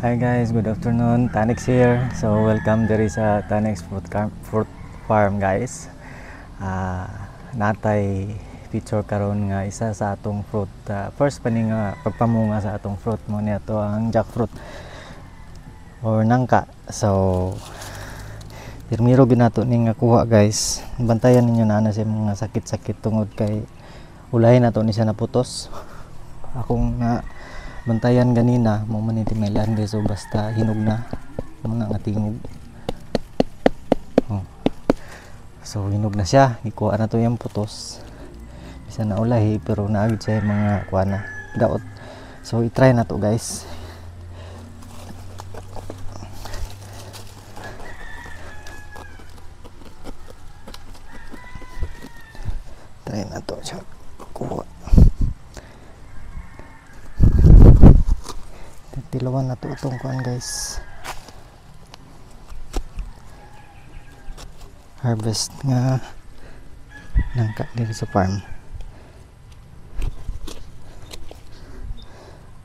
Hi guys, good afternoon. Tanix here. So welcome diri sa Tanix Fruit Farm guys. Natay feature karon nga isa sa atong fruit. First pa ni nga pagpamunga sa atong fruit mo niya to ang jackfruit or nangka. So pirmiro ginato ni nga kuha guys. Bantayan ninyo na sa mga sakit-sakit tungod kay ulahin nato ni siya naputos. Akong nga bantayan ganina mo man iti mailan guys, so basta hinog na muna nga tingog. So hinog na siya, ikuha na to yung putos bisa na ulahi pero naagid siya mga kuha na daot. So i-try na to guys. Try na to siya kuha. Tilawan na to itong kuan guys, harvest nga nangka dito sa farm.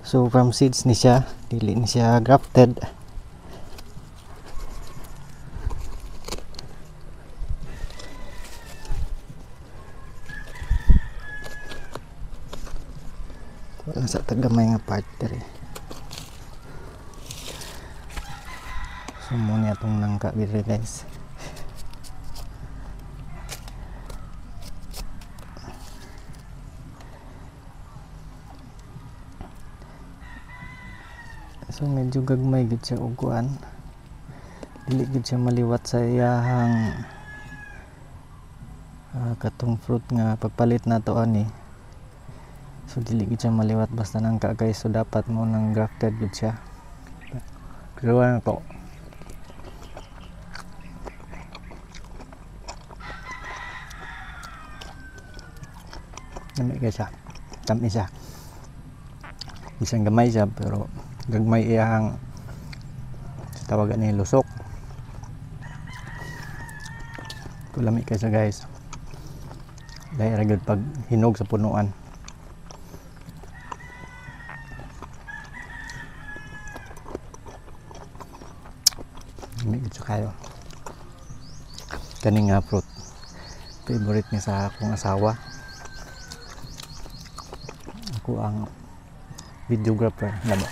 So from seeds ni siya, dili ni siya grafted. Wala sa tagamay nga part diri. So muna itong nangka dito guys. So medyo gagmay gid siya og kuan. Dili gid siya maliwat sa iyahang katong fruit nga pagpalit na to ani. So dili gid siya maliwat basta nangka guys, so dapat mo nang grafted gid siya. Pero ano to? Gamay ka siya, tamis siya, isang gamay siya pero gagmay iyang tawagan ni lusok. Kulami ka siya guys, dahil ragad pag hinog sa punuan. Gamay siya kayo. Kaning nga fruit favorite niya sa akong asawa. Ako ang videographer na ba.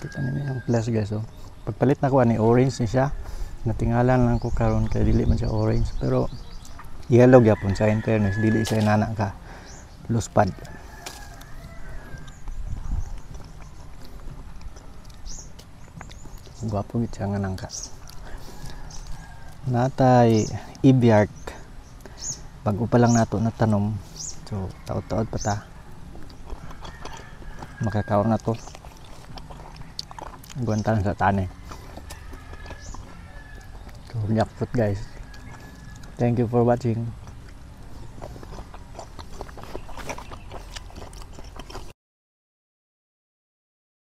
Kita niyo yung plus guys, oh. Pagpalit na ko ani orange ni siya, natingalan lang ko karon kay dili man siya orange pero yellow gyapon sa in fairness, dili siya nana ka luspad. Gwapo gid siya nga nangka. Natay ibiark bago pa lang nato natanom, so taod-taod pa ta makakaon na to guwantan sa tani. So jackfruit guys, thank you for watching.